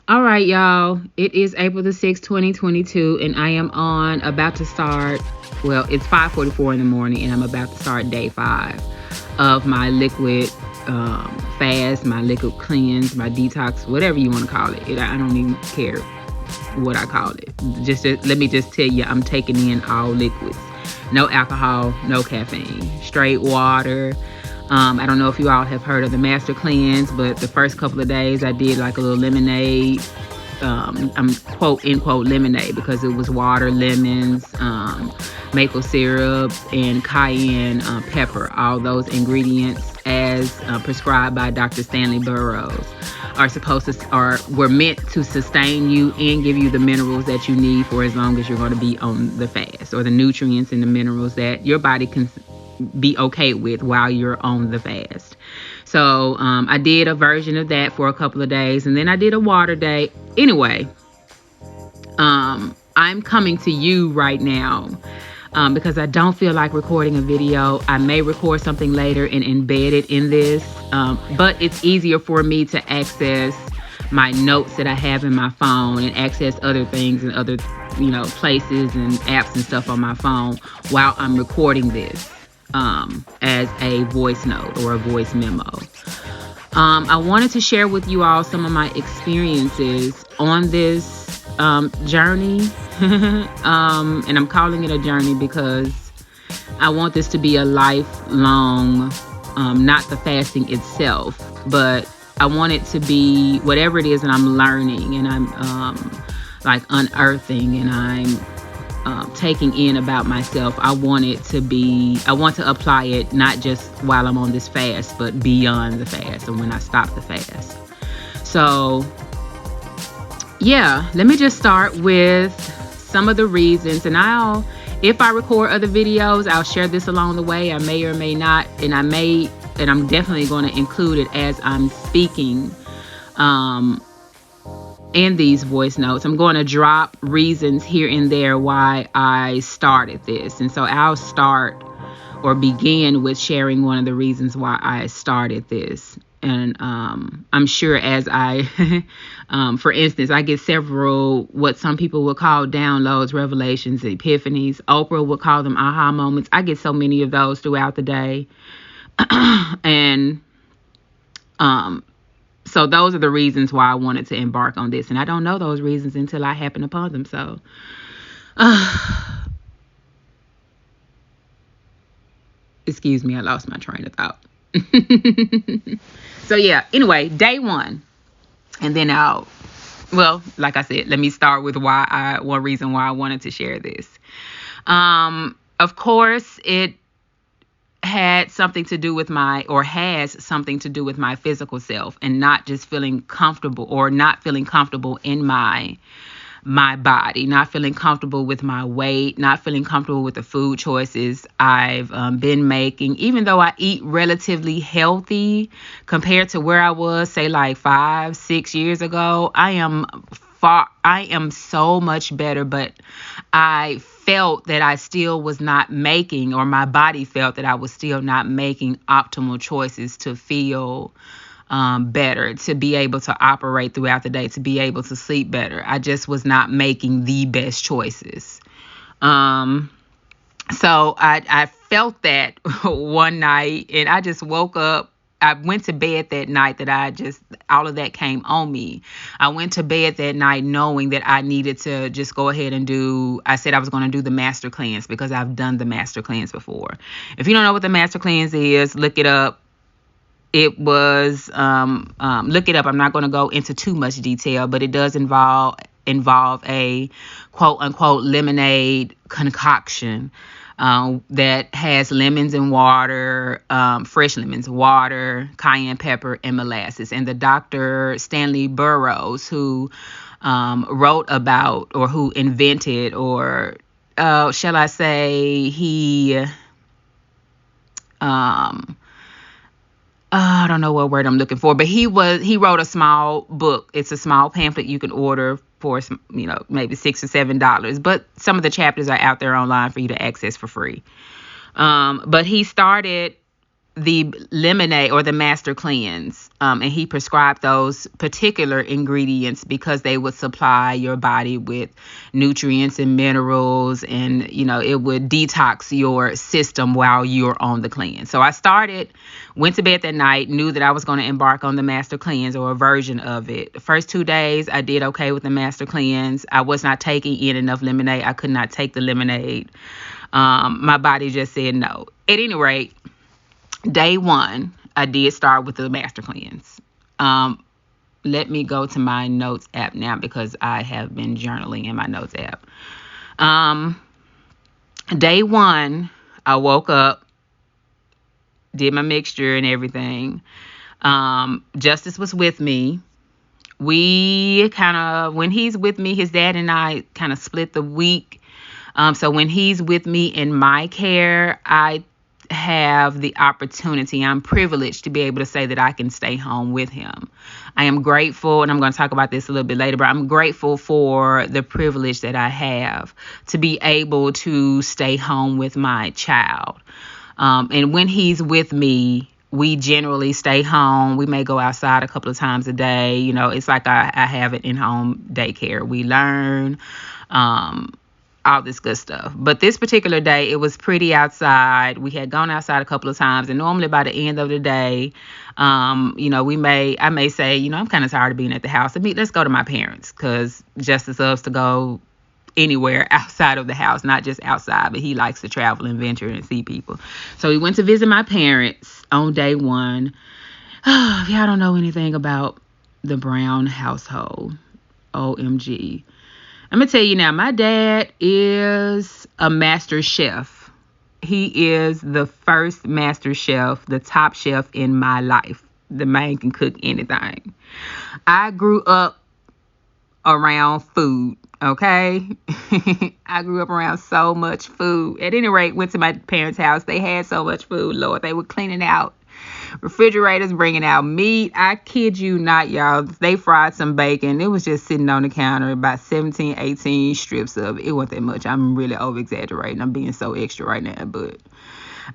All right, y'all. It is April the 6th, 2022, and I am about to start. Well, it's 5:44 in the morning, and I'm about to start day 5 of my liquid fast, my liquid cleanse, my detox, whatever you want to call it. I don't even care what I call it. Just let me just tell you, I'm taking in all liquids. No alcohol, no caffeine, straight water. I don't know if you all have heard of the Master Cleanse, but the first couple of days I did like a little lemonade. I'm quote unquote lemonade because it was water, lemons, maple syrup, and cayenne pepper. All those ingredients, as prescribed by Dr. Stanley Burroughs, were meant to sustain you and give you the minerals that you need for as long as you're going to be on the fast, or the nutrients and the minerals that your body can be okay with while you're on the fast. So I did a version of that for a couple of days, and then I did a water day. Anyway, I'm coming to you right now because I don't feel like recording a video. I may record something later and embed it in this, but it's easier for me to access my notes that I have in my phone and access other things and other places and apps and stuff on my phone while I'm recording this as a voice note or a voice memo. I wanted to share with you all some of my experiences on this journey. And I'm calling it a journey because I want this to be a lifelong, not the fasting itself, but I want it to be whatever it is that I'm learning and I'm like unearthing and I'm taking in about myself. I want to apply it not just while I'm on this fast, but beyond the fast and when I stop the fast. So yeah, let me just start with some of the reasons, and if I record other videos, I'll share this along the way. I may or may not, and I'm definitely going to include it as I'm speaking in these voice notes. I'm going to drop reasons here and there why I started this. And so I'll start or begin with sharing one of the reasons why I started this. And I'm sure as for instance, I get several what some people would call downloads, revelations, epiphanies. Oprah would call them aha moments. I get so many of those throughout the day. And so those are the reasons why I wanted to embark on this. And I don't know those reasons until I happen upon them. So, excuse me, I lost my train of thought. So yeah, anyway, day 1. And then like I said, let me start with one reason why I wanted to share this. Of course, it has something to do with my physical self, and not just feeling comfortable or not feeling comfortable in my body, not feeling comfortable with my weight, not feeling comfortable with the food choices I've been making. Even though I eat relatively healthy compared to where I was, say like 5-6 years ago, I am so much better, but I felt that I still was not making, or my body felt that I was still not making optimal choices to feel better, to be able to operate throughout the day, to be able to sleep better. I just was not making the best choices. So I felt that one night, and I just woke up. I went to bed that night all of that came on me. I went to bed that night knowing that I needed to just go ahead and I said I was going to do the Master Cleanse because I've done the Master Cleanse before. If you don't know what the Master Cleanse is, look it up. It was, look it up. I'm not going to go into too much detail, but it does involve a quote unquote lemonade concoction that has lemons and water, fresh lemons, water, cayenne pepper, and molasses. And the Dr. Stanley Burroughs, who wrote about, or who invented, or shall I say, he I don't know what word I'm looking for, but he wrote a small book. It's a small pamphlet you can order for, maybe $6 or $7, but some of the chapters are out there online for you to access for free. But he started the lemonade or the master cleanse. And he prescribed those particular ingredients because they would supply your body with nutrients and minerals, and it would detox your system while you're on the cleanse. So I went to bed that night, knew that I was going to embark on the master cleanse or a version of it. The first 2 days I did okay with the master cleanse. I was not taking in enough lemonade. I could not take the lemonade. My body just said no. At any rate, day 1, I did start with the master cleanse. Let me go to my notes app now because I have been journaling in my notes app. Day 1, I woke up, did my mixture and everything. Justice was with me. We when he's with me, his dad and I kind of split the week. So when he's with me in my care, I have the opportunity, I'm privileged to be able to say that I can stay home with him. I am grateful, and I'm going to talk about this a little bit later, but I'm grateful for the privilege that I have to be able to stay home with my child. And when he's with me, we generally stay home. We may go outside a couple of times a day. It's like I have it in-home daycare. We learn, all this good stuff. But this particular day, it was pretty outside. We had gone outside a couple of times, and normally by the end of the day, I may say, I'm kind of tired of being at the house. Let's go to my parents, because Justice loves to go anywhere outside of the house, not just outside, but he likes to travel and venture and see people. So we went to visit my parents on day 1. If y'all don't know anything about the Brown household, OMG. I'm going to tell you now, my dad is a master chef. He is the first master chef, the top chef in my life. The man can cook anything. I grew up around food, okay? I grew up around so much food. At any rate, went to my parents' house. They had so much food, Lord. They were cleaning out refrigerators, bringing out meat. I kid you not, y'all. They fried some bacon. It was just sitting on the counter, about 17, 18 strips of it. It wasn't that much. I'm really over-exaggerating. I'm being so extra right now, but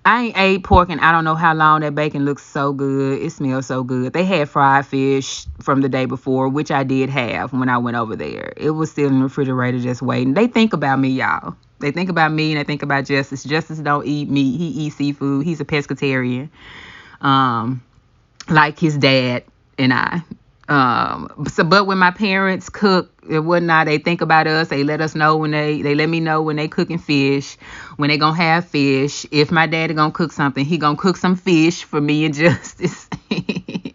I ain't ate pork and I don't know how long. That bacon looks so good. It smells so good. They had fried fish from the day before, which I did have when I went over there. It was still in the refrigerator just waiting. They think about me, y'all. They think about me and they think about Justice. Justice don't eat meat. He eats seafood. He's a pescatarian. Like his dad and I. But when my parents cook and whatnot, they think about us. They let us know they let me know when they cooking fish, when they gonna have fish. If my daddy gonna cook something, he gonna cook some fish for me and Justice.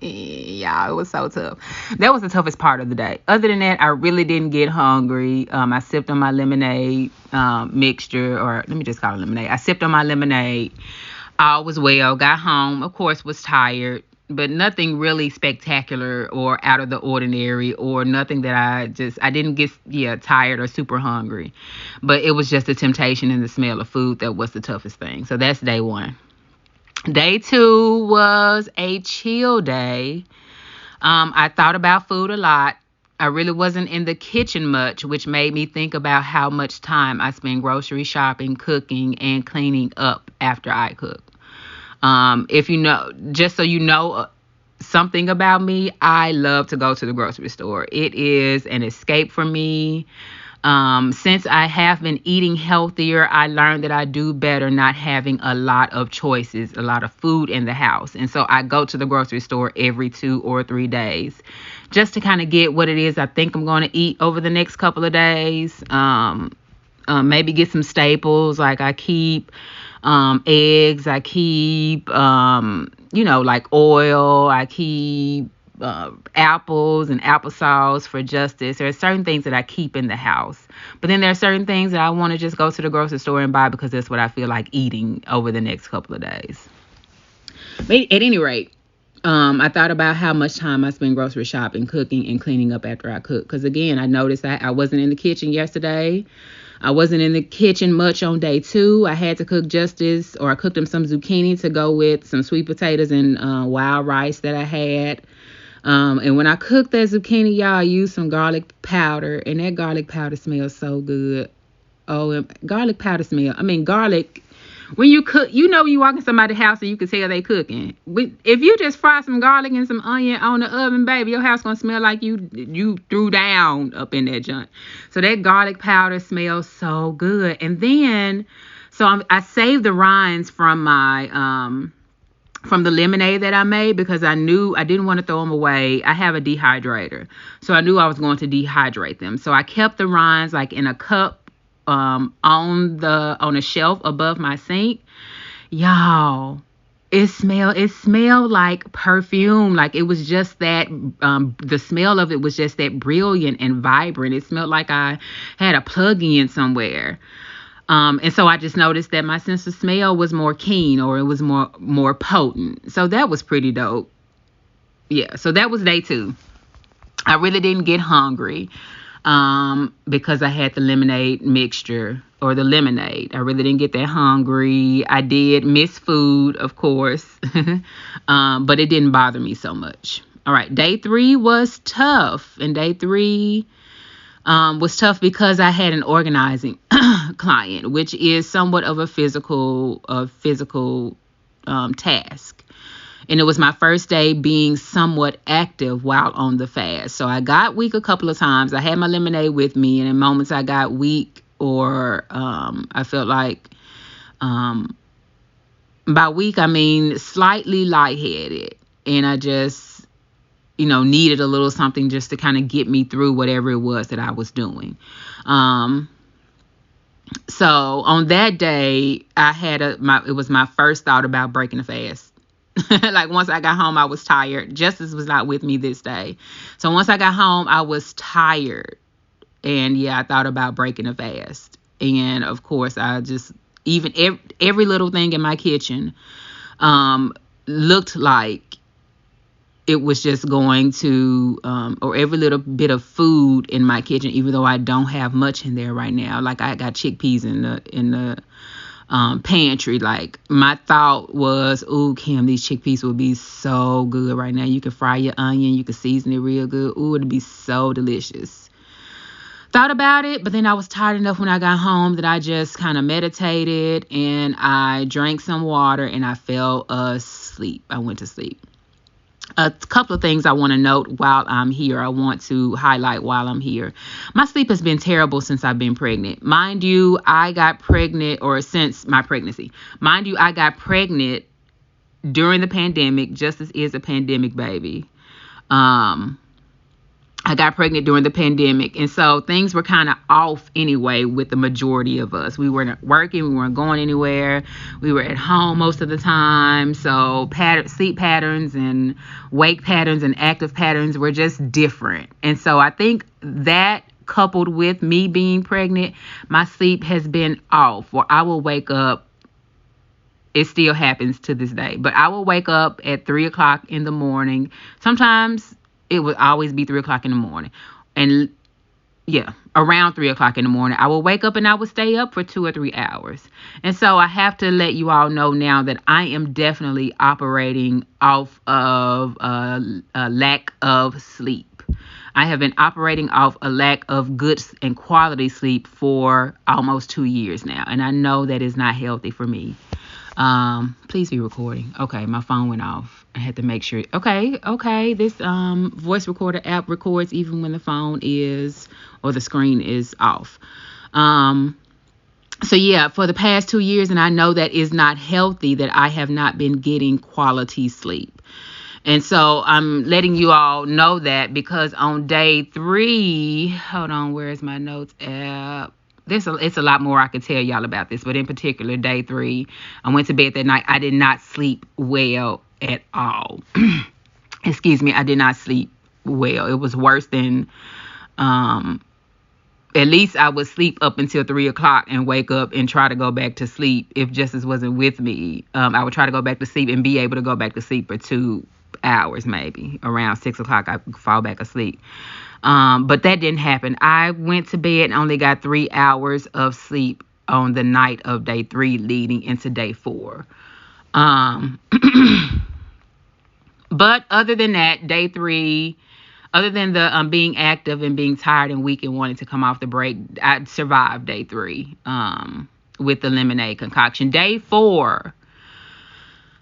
Yeah, it was so tough. That was the toughest part of the day. Other than that, I really didn't get hungry. I sipped on my lemonade mixture, or let me just call it lemonade. I sipped on my lemonade. All was well. Got home, of course, was tired, but nothing really spectacular or out of the ordinary, or nothing that I didn't get tired or super hungry. But it was just the temptation and the smell of food that was the toughest thing. So that's day 1. Day 2 was a chill day. I thought about food a lot. I really wasn't in the kitchen much, which made me think about how much time I spend grocery shopping, cooking, and cleaning up after I cook. If you know, just so you know something about me, I love to go to the grocery store. It is an escape for me. Since I have been eating healthier, I learned that I do better not having a lot of choices, a lot of food in the house. And so I go to the grocery store every 2 or 3 days just to kind of get what it is I think I'm going to eat over the next couple of days. Maybe get some staples. Like I keep eggs. I keep, like oil. I keep apples and applesauce for Justice. There are certain things that I keep in the house. But then there are certain things that I want to just go to the grocery store and buy because that's what I feel like eating over the next couple of days. But at any rate, I thought about how much time I spend grocery shopping, cooking, and cleaning up after I cook. Because again, I noticed I wasn't in the kitchen yesterday. I wasn't in the kitchen much on day 2. I had to cook Justice, or I cooked him some zucchini to go with some sweet potatoes and wild rice that I had. And when I cooked that zucchini, y'all, I used some garlic powder, and that garlic powder smells so good. Oh, garlic powder smell. Garlic When you cook, you walk in somebody's house and you can tell they cooking. If you just fry some garlic and some onion on the oven, baby, your house gonna smell like you threw down up in that junk. So that garlic powder smells so good. And then, I saved the rinds from my from the lemonade that I made because I knew I didn't want to throw them away. I have a dehydrator, so I knew I was going to dehydrate them. So I kept the rinds like in a cup on a shelf above my sink. Y'all, it smelled like perfume. Like it was just that the smell of it was just that brilliant and vibrant. It smelled like I had a plug-in somewhere. And so I just noticed that my sense of smell was more keen, or it was more potent. So that was pretty dope. Yeah, so that was day 2. I really didn't get hungry because I had the lemonade mixture, or the lemonade. I really didn't get that hungry. I did miss food, of course, but it didn't bother me so much. All right, day 3 was tough. And day 3 was tough because I had an organizing client, which is somewhat of a physical task. And it was my first day being somewhat active while on the fast. So I got weak a couple of times. I had my lemonade with me, and in moments I got weak, or I felt like, by weak I mean slightly lightheaded, and I just needed a little something just to kind of get me through whatever it was that I was doing. So on that day, it was my first thought about breaking the fast. Like once I got home, I was tired. Justice was not with me this day. So once I got home, I was tired. And yeah, I thought about breaking the fast. And of course, I just, even every little thing in my kitchen looked like it was just going to, or every little bit of food in my kitchen, even though I don't have much in there right now. Like I got chickpeas in the pantry. Like my thought was, ooh, Kim, these chickpeas would be so good right now. You could fry your onion, you could season it real good. Ooh, it'd be so delicious. Thought about it, but then I was tired enough when I got home that I just kind of meditated, and I drank some water, and I fell asleep. I went to sleep. A couple of things I want to note while I'm here. I want to highlight while I'm here. My sleep has been terrible since I've been pregnant. Mind you, I got pregnant, or since my pregnancy. Mind you, I got pregnant during the pandemic. Justice is a pandemic baby. I got pregnant during the pandemic, and so things were kind of off anyway with the majority of us. We weren't working, we weren't going anywhere, we were at home most of the time, so sleep patterns and wake patterns and active patterns were just different. And so I think that, coupled with me being pregnant, my sleep has been off, or I will wake up. It still happens to this day, but I will wake up at 3 o'clock in the morning. Sometimes it would always be 3 o'clock in the morning. And yeah, around 3 o'clock in the morning, I will wake up and I will stay up for 2 or 3 hours. And so I have to let you all know now that I am definitely operating off of a lack of sleep. I have been operating off a lack of good and quality sleep for almost 2 years now. And I know that is not healthy for me. Please be recording. Okay, my phone went off. I had to make sure. Okay. This voice recorder app records even when the phone is, or the screen is off. So yeah, for the past 2 years, and I know that is not healthy, that I have not been getting quality sleep. And so I'm letting you all know that, because on day 3, hold on, where is my notes app? It's a lot more I could tell y'all about this, but in particular, day 3, I went to bed that night. I did not sleep well at all. Excuse me, I did not sleep well. It was worse than, at least I would sleep up until 3 o'clock and wake up and try to go back to sleep. If Justice wasn't with me, I would try to go back to sleep and be able to go back to sleep for 2 hours, maybe. Around 6 o'clock, I fall back asleep. But that didn't happen. I went to bed and only got 3 hours of sleep on the night of day 3 leading into day 4. But other than that, day 3, other than the being active and being tired and weak and wanting to come off the break, I survived day 3. with the lemonade concoction. Day 4.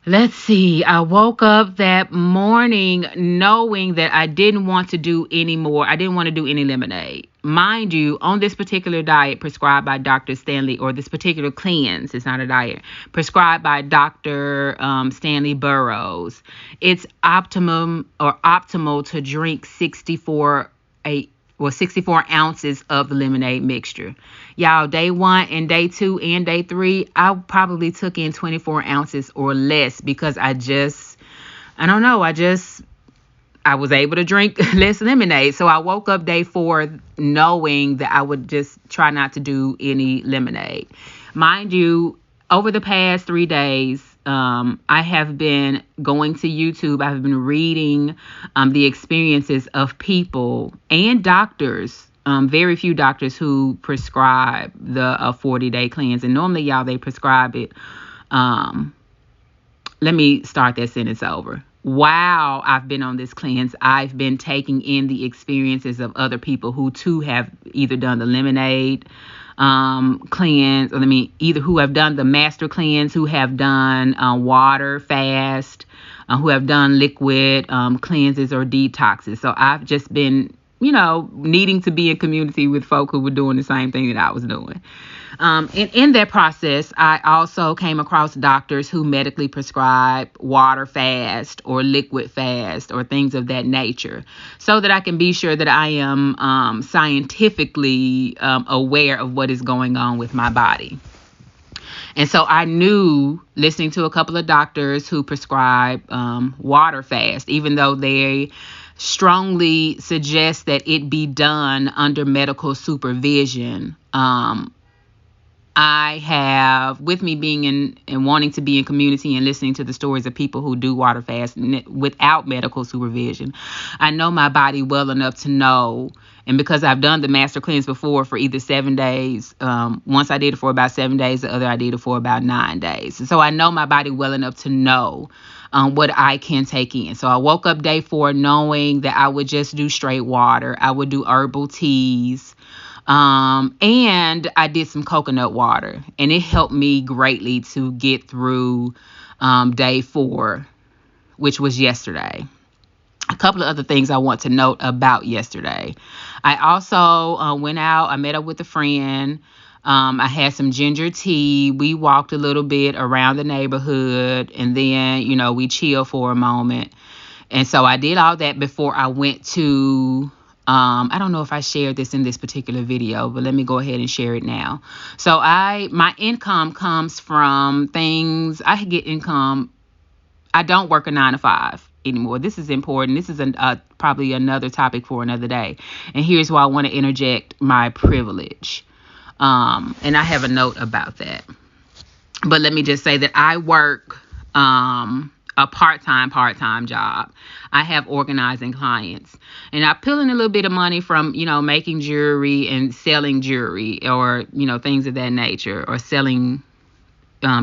Let's see. I woke up that morning knowing that I didn't want to do any more. I didn't want to do any lemonade. Mind you, on this particular diet prescribed by Dr. Stanley, or this particular cleanse, it's not a diet, prescribed by Dr. Stanley Burroughs, it's optimal to drink 64 ounces of the lemonade mixture. Y'all, day 1 and day 2 and day 3, I probably took in 24 ounces or less because I was able to drink less lemonade. So I woke up day 4 knowing that I would just try not to do any lemonade. Mind you, over the past 3 days, I have been going to YouTube. I've been reading the experiences of people and doctors, very few doctors who prescribe the 40-day cleanse. And normally, y'all, they prescribe it. Let me start that sentence over. While I've been on this cleanse, I've been taking in the experiences of other people who too have either done the lemonade cleanse, or either who have done the master cleanse, who have done water fast, who have done liquid cleanses or detoxes. So I've just been, needing to be in community with folk who were doing the same thing that I was doing. In that process, I also came across doctors who medically prescribe water fast or liquid fast or things of that nature, so that I can be sure that I am scientifically aware of what is going on with my body. And so I knew, listening to a couple of doctors who prescribe water fast, even though they strongly suggest that it be done under medical supervision, I have, with me being in and wanting to be in community and listening to the stories of people who do water fast without medical supervision, I know my body well enough to know. And because I've done the master cleanse before for either 7 days, once I did it for about 7 days, the other I did it for about 9 days. And so I know my body well enough to know what I can take in. So I woke up day 4 knowing that I would just do straight water. I would do herbal teas. And I did some coconut water, and it helped me greatly to get through day 4, which was yesterday. A couple of other things I want to note about yesterday. I also went out. I met up with a friend. I had some ginger tea. We walked a little bit around the neighborhood, and then, we chilled for a moment. And so I did all that before I went to I don't know if I shared this in this particular video, but let me go ahead and share it now. So my income comes from things. I get income. I don't work a 9 to 5 anymore. This is important. This is probably another topic for another day. And here's why I want to interject my privilege. And I have a note about that. But let me just say that I work a part-time job. I have organizing clients, and I pull in a little bit of money from, making jewelry and selling jewelry, or, things of that nature, or selling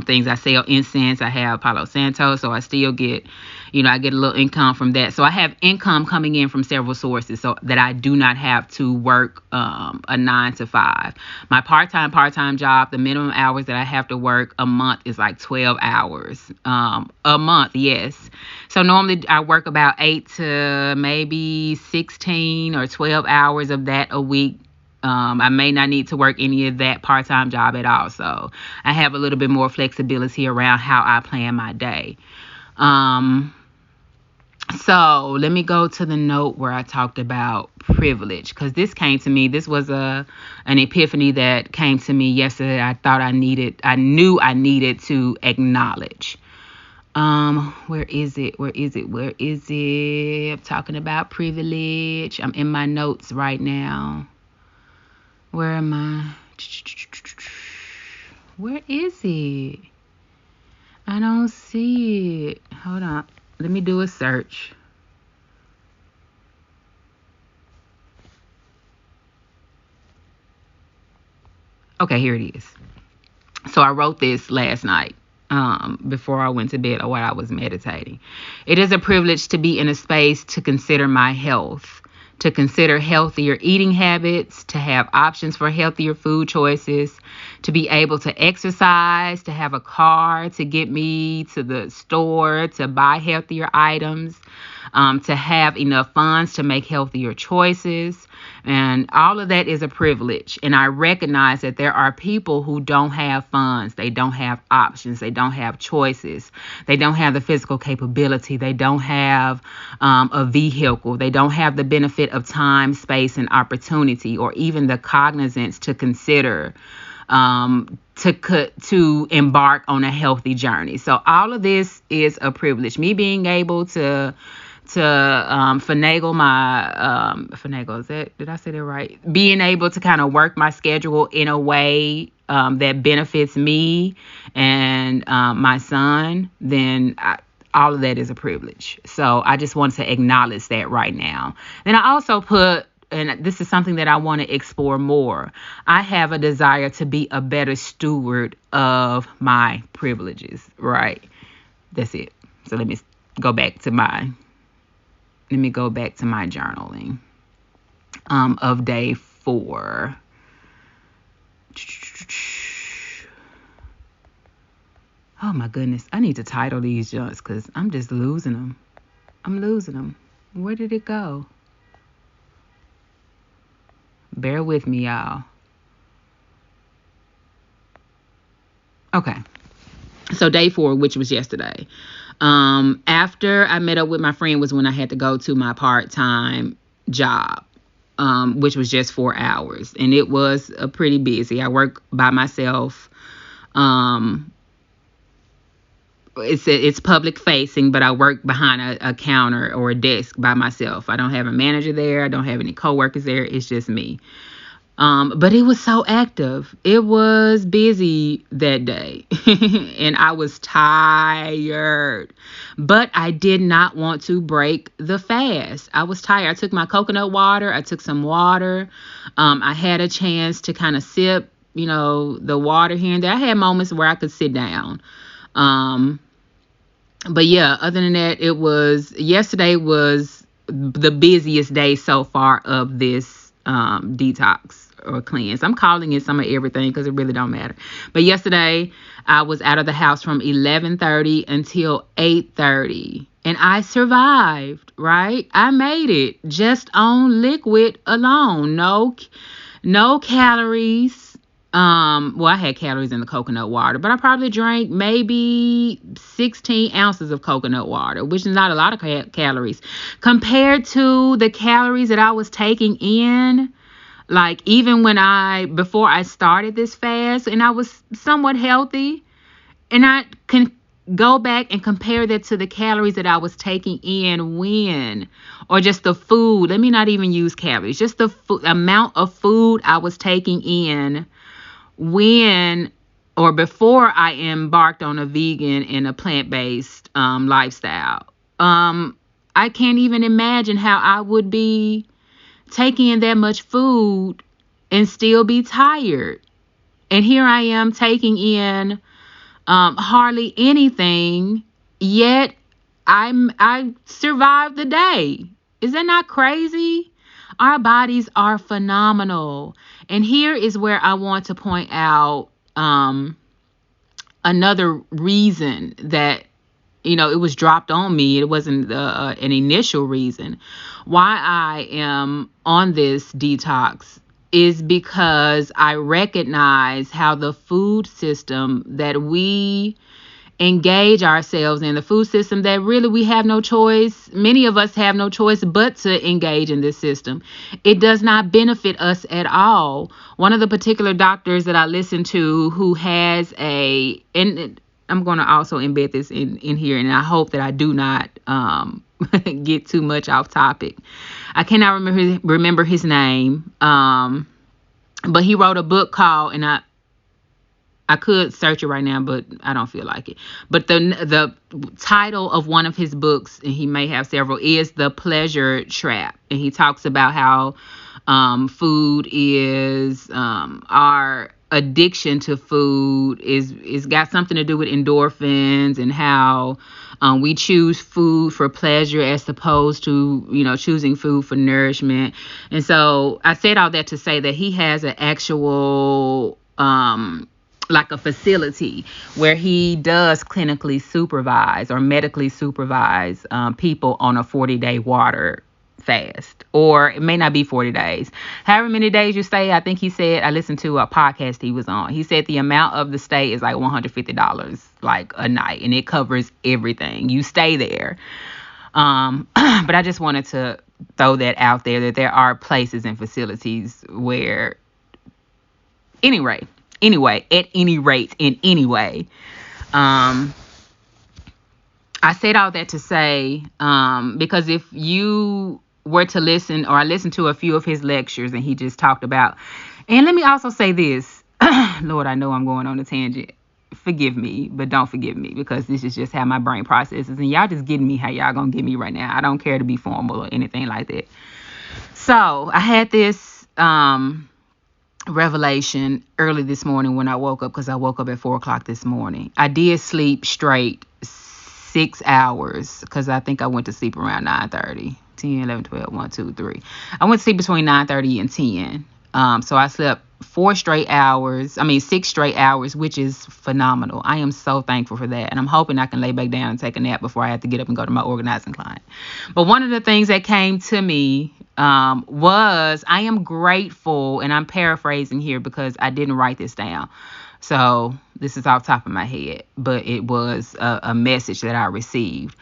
things. I sell incense. I have Palo Santo, so I still get, I get a little income from that. So I have income coming in from several sources, so that I do not have to work a 9 to 5. My part-time job, the minimum hours that I have to work a month is like 12 hours a month. Yes. So normally I work about 8 to maybe 16 or 12 hours of that a week. I may not need to work any of that part-time job at all. So I have a little bit more flexibility around how I plan my day. So let me go to the note where I talked about privilege, because this came to me. This was an epiphany that came to me yesterday. I knew I needed to acknowledge. Where is it? I'm talking about privilege. I'm in my notes right now. Where am I? Where is it? I don't see it. Hold on. Let me do a search. Okay, here it is. So I wrote this last night before I went to bed, or while I was meditating. It is a privilege to be in a space to consider my health, to consider healthier eating habits, to have options for healthier food choices, to be able to exercise, to have a car to get me to the store, to buy healthier items, to have enough funds to make healthier choices. And all of that is a privilege. And I recognize that there are people who don't have funds. They don't have options. They don't have choices. They don't have the physical capability. They don't have a vehicle. They don't have the benefit of time, space, and opportunity, or even the cognizance to consider to embark on a healthy journey. So all of this is a privilege. Me being able to finagle my finagle, did I say that right? Being able to kind of work my schedule in a way that benefits me and my son, then all of that is a privilege. So I just want to acknowledge that right now. Then I also put, and this is something that I want to explore more, I have a desire to be a better steward of my privileges, right? That's it. So let me go back to my journaling of day 4. Oh my goodness. I need to title these junks because I'm just losing them. I'm losing them. Where did it go? Bear with me, y'all. Okay. So day 4, which was yesterday. After I met up with my friend was when I had to go to my part-time job, which was just 4 hours. And it was pretty busy. I work by myself. It's public facing, but I work behind a counter or a desk by myself. I don't have a manager there. I don't have any coworkers there. It's just me. But it was so active. It was busy that day and I was tired, but I did not want to break the fast. I was tired. I took my coconut water. I took some water. I had a chance to kind of sip, the water here and there. I had moments where I could sit down. But yeah, other than that, yesterday was the busiest day so far of this detox or cleanse. I'm calling it some of everything because it really don't matter. But yesterday I was out of the house from 11:30 until 8:30 and I survived, right? I made it just on liquid alone. No calories. Well, I had calories in the coconut water, but I probably drank maybe 16 ounces of coconut water, which is not a lot of calories compared to the calories that I was taking in. Like even before I started this fast and I was somewhat healthy, and I can go back and compare that to the calories that I was taking in or just the food. Let me not even use calories, just the amount of food I was taking in before I embarked on a vegan and a plant-based lifestyle. I can't even imagine how I would be taking in that much food and still be tired. And here I am taking in hardly anything, yet I survived the day. Is that not crazy? Our bodies are phenomenal. And here is where I want to point out another reason that, it was dropped on me. It wasn't an initial reason why I am on this detox is because I recognize how the food system that we engage ourselves in, the food system that really we have no choice. Many of us have no choice but to engage in this system. It does not benefit us at all. One of the particular doctors that I listen to who has and I'm going to also embed this in here, and I hope that I do not get too much off topic. I cannot remember his name, but he wrote a book called, and I could search it right now, but I don't feel like it. But the title of one of his books, and he may have several, is The Pleasure Trap. And he talks about how food is our addiction to food is got something to do with endorphins, and how we choose food for pleasure as opposed to, choosing food for nourishment. And so I said all that to say that he has an actual like a facility where he does clinically supervise or medically supervise people on a 40-day water fast, or it may not be 40 days. However many days you stay, I think he said, I listened to a podcast he was on. He said the amount of the stay is like $150 like a night, and it covers everything. You stay there. But I just wanted to throw that out there, that there are places and facilities where anyway, at any rate, in any way. I said all that to say, because if you were to listen, or I listened to a few of his lectures, and he just talked about, and let me also say this, Lord, I know I'm going on a tangent. Forgive me, but don't forgive me, because this is just how my brain processes, and y'all just getting me how y'all gonna get me right now. I don't care to be formal or anything like that. So I had this revelation early this morning when I woke up, because I woke up at 4:00 this morning. I did sleep straight 6 hours, because I think I went to sleep around 9:30, 10, 11, 12, 1, 2, 3. I went to sleep between 9:30 and 10. So I slept 6 straight hours, which is phenomenal. I am so thankful for that. And I'm hoping I can lay back down and take a nap before I have to get up and go to my organizing client. But one of the things that came to me was, I am grateful, and I'm paraphrasing here because I didn't write this down. So this is off the top of my head, but it was a message that I received.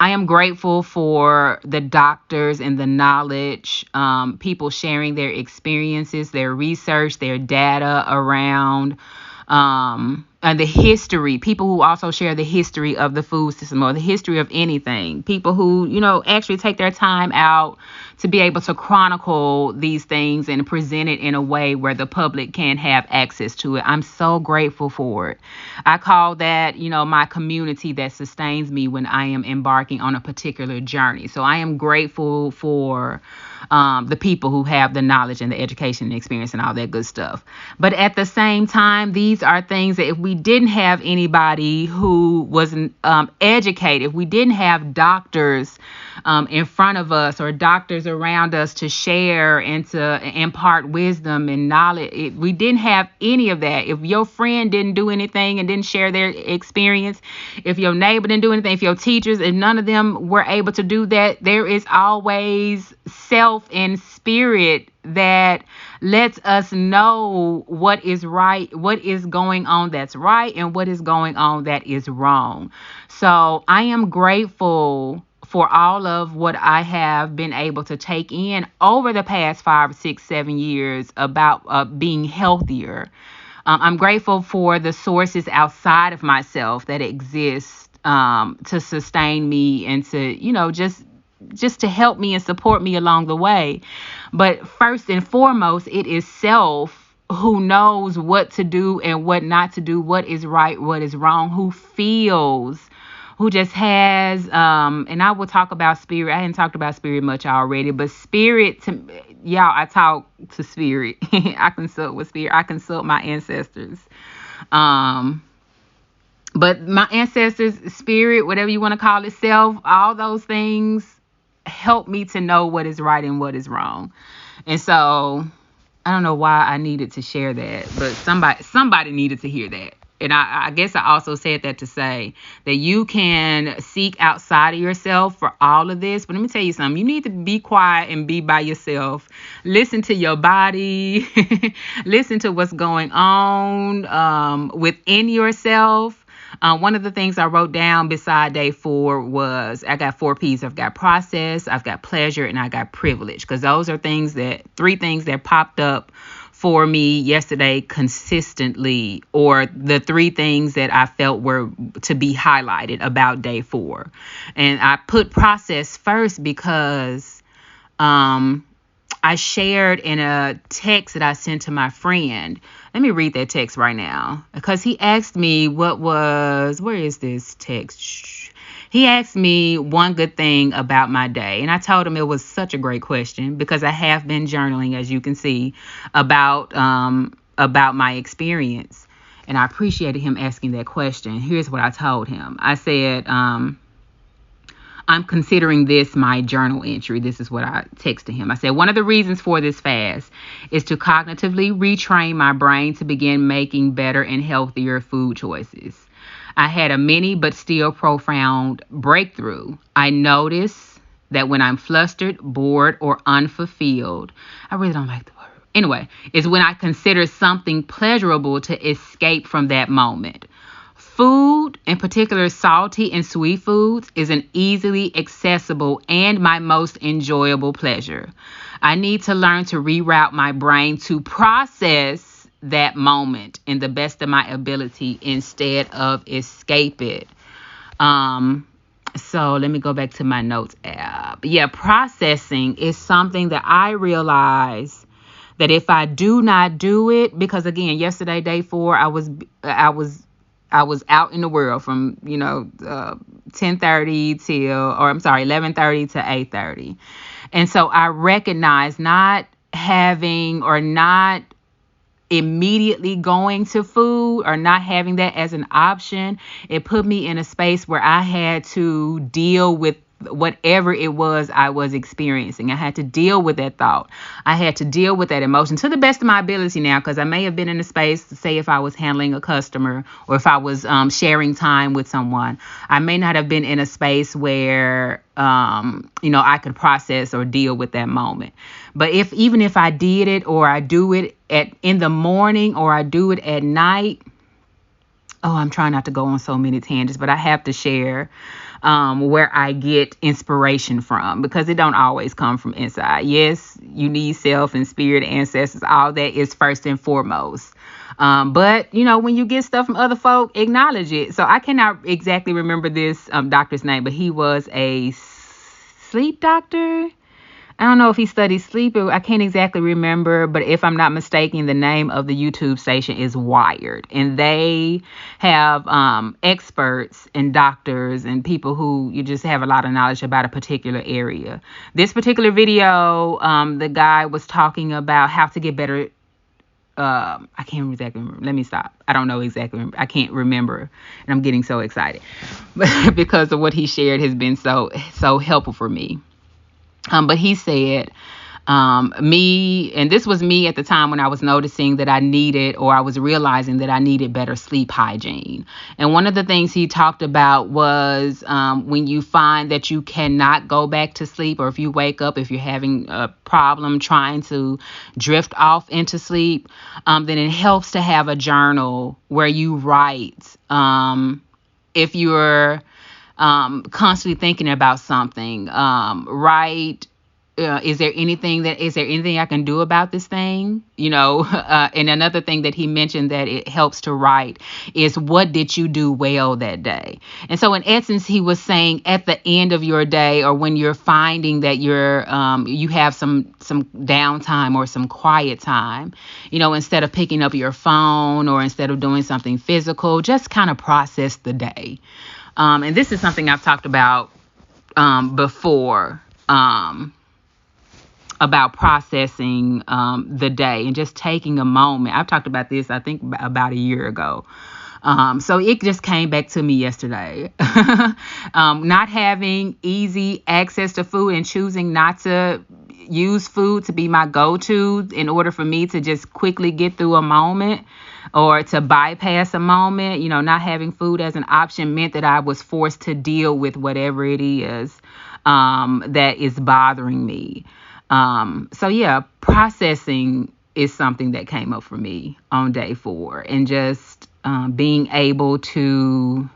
I am grateful for the doctors and the knowledge, people sharing their experiences, their research, their data around, and the history, people who also share the history of the food system or the history of anything, people who, actually take their time out to be able to chronicle these things and present it in a way where the public can have access to it. I'm so grateful for it. I call that, my community that sustains me when I am embarking on a particular journey. So I am grateful for the people who have the knowledge and the education and experience and all that good stuff. But at the same time, these are things that if we didn't have anybody who was educated, if we didn't have doctors in front of us or doctors around us to share and to impart wisdom and knowledge, if we didn't have any of that, if your friend didn't do anything and didn't share their experience, if your neighbor didn't do anything, if your teachers, and none of them were able to do that, there is always self and spirit that lets us know what is right, what is going on that's right, and what is going on that is wrong. So I am grateful for all of what I have been able to take in over the past 5, 6, 7 years about being healthier. I'm grateful for the sources outside of myself that exist to sustain me and to, just to help me and support me along the way. But first and foremost, it is self who knows what to do and what not to do, what is right, what is wrong, who just has, and I will talk about spirit. I hadn't talked about spirit much already, but spirit, I talk to spirit. I consult with spirit. I consult my ancestors. But my ancestors, spirit, whatever you want to call it, self, all those things help me to know what is right and what is wrong. And so I don't know why I needed to share that, but somebody needed to hear that. And I guess I also said that to say that you can seek outside of yourself for all of this. But let me tell you something. You need to be quiet and be by yourself. Listen to your body. Listen to what's going on within yourself. One of the things I wrote down beside day 4 was I got 4 P's. I've got process, I've got pleasure, and I got privilege. Because those are 3 things that popped up for me yesterday consistently, or the 3 things that I felt were to be highlighted about day 4. And I put process first because I shared in a text that I sent to my friend. Let me read that text right now, because he asked me where is this text? He asked me one good thing about my day, and I told him it was such a great question because I have been journaling, as you can see, about my experience, and I appreciated him asking that question. Here's what I told him. I said, I'm I'm considering this my journal entry. This is what I texted him. I said, one of the reasons for this fast is to cognitively retrain my brain to begin making better and healthier food choices. I had a mini but still profound breakthrough. I notice that when I'm flustered, bored, or unfulfilled, I really don't like the word. Anyway, is when I consider something pleasurable to escape from that moment. Food, in particular salty and sweet foods, is an easily accessible and my most enjoyable pleasure. I need to learn to reroute my brain to process that moment in the best of my ability instead of escape it. So let me go back to my notes app. Yeah, processing is something that I realize that if I do not do it, because again, yesterday, day 4, I was out in the world from, 10:30 11:30 to 8:30. And so I recognize not having or not immediately going to food or not having that as an option. It put me in a space where I had to deal with whatever it was I was experiencing. I had to deal with that thought. I had to deal with that emotion to the best of my ability now, because I may have been in a space, say if I was handling a customer or if I was sharing time with someone, I may not have been in a space where, I could process or deal with that moment. But even if I did it, or I do it in the morning, or I do it at night, I'm trying not to go on so many tangents, but I have to share where I get inspiration from, because it don't always come from inside. Yes, you need self and spirit, ancestors, all that is first and foremost. But when you get stuff from other folk, acknowledge it. So I cannot exactly remember this doctor's name, but he was a sleep doctor. I don't know if he studied sleep. I can't exactly remember, but if I'm not mistaken, the name of the YouTube station is Wired, and they have experts and doctors and people who you just have a lot of knowledge about a particular area. This particular video, the guy was talking about how to get better. I can't exactly remember. Let me stop. I don't know exactly. I can't remember, and I'm getting so excited because of what he shared has been so helpful for me. But he said, and this was me at the time when I was noticing that I needed, or I was realizing that I needed better sleep hygiene. And one of the things he talked about was when you find that you cannot go back to sleep, or if you wake up, if you're having a problem trying to drift off into sleep, then it helps to have a journal where you write. If you're constantly thinking about something, right? Is there anything I can do about this thing? And another thing that he mentioned that it helps to write is, what did you do well that day? And so in essence, he was saying at the end of your day, or when you're finding that you have some downtime or some quiet time, instead of picking up your phone or instead of doing something physical, just kind of process the day. And this is something I've talked about before, about processing the day and just taking a moment. I've talked about this, I think, about a year ago. So it just came back to me yesterday. Not having easy access to food and choosing not to use food to be my go-to in order for me to just quickly get through a moment, or to bypass a moment. Not having food as an option meant that I was forced to deal with whatever it is that is bothering me. So yeah, processing is something that came up for me on day 4, and just being able to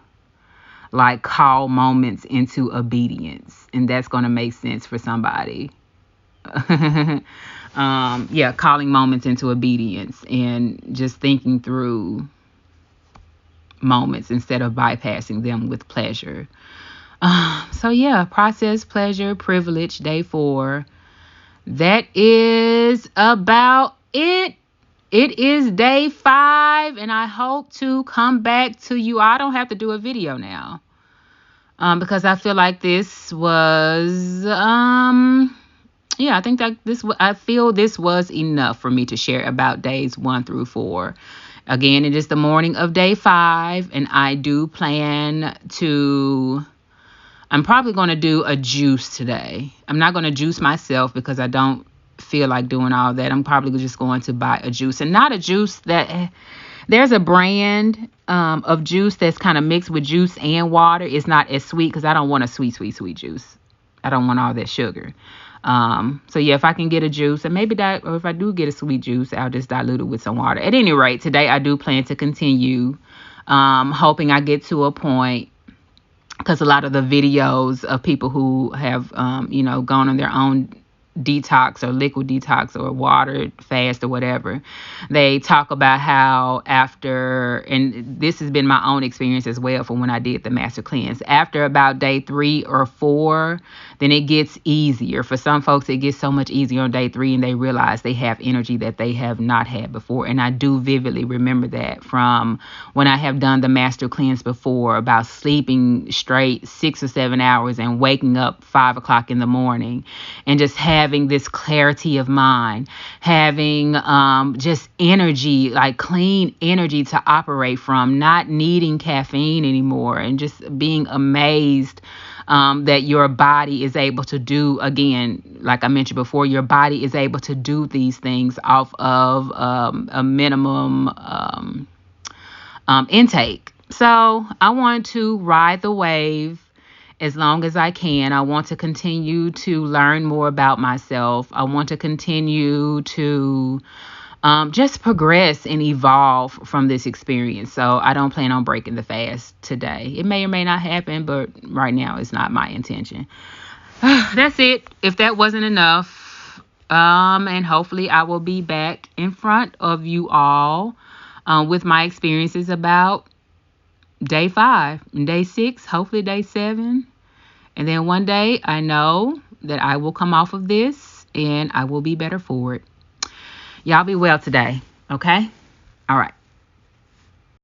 call moments into obedience, and that's going to make sense for somebody. Calling moments into obedience and just thinking through moments instead of bypassing them with pleasure. Process, pleasure, privilege, day 4. That is about it. It is day 5, and I hope to come back to you. I don't have to do a video now, because I feel like this was I think that I feel this was enough for me to share about days 1 through 4. Again, it is the morning of day 5, and I do plan to I'm probably going to do a juice today. I'm not going to juice myself because I don't feel like doing all that. I'm probably just going to buy a juice, and not a juice that there's a brand of juice that's kind of mixed with juice and water. It's not as sweet because I don't want a sweet juice. I don't want all that sugar. So yeah, if I can get a juice, and maybe that, or if I do get a sweet juice, I'll just dilute it with some water. At any rate, today I do plan to continue, hoping I get to a point, because a lot of the videos of people who have, gone on their own detox or liquid detox or water fast or whatever, they talk about how after, and this has been my own experience as well from when I did the master cleanse, after about day 3 or 4, then it gets easier. For some folks, it gets so much easier on day 3, and they realize they have energy that they have not had before. And I do vividly remember that from when I have done the master cleanse before, about sleeping straight 6 or 7 hours and waking up 5 o'clock in the morning and just having this clarity of mind, having just energy, like clean energy to operate from, not needing caffeine anymore, and just being amazed that your body is able to do, again, like I mentioned before, your body is able to do these things off of a minimum intake. So I want to ride the wave as long as I can. I want to continue to learn more about myself. I want to continue to just progress and evolve from this experience. So I don't plan on breaking the fast today. It may or may not happen, but right now it's not my intention. That's it. If that wasn't enough, and hopefully I will be back in front of you all with my experiences about day 5 and day 6, hopefully day 7. And then one day I know that I will come off of this and I will be better for it. Y'all be well today. Okay? All right.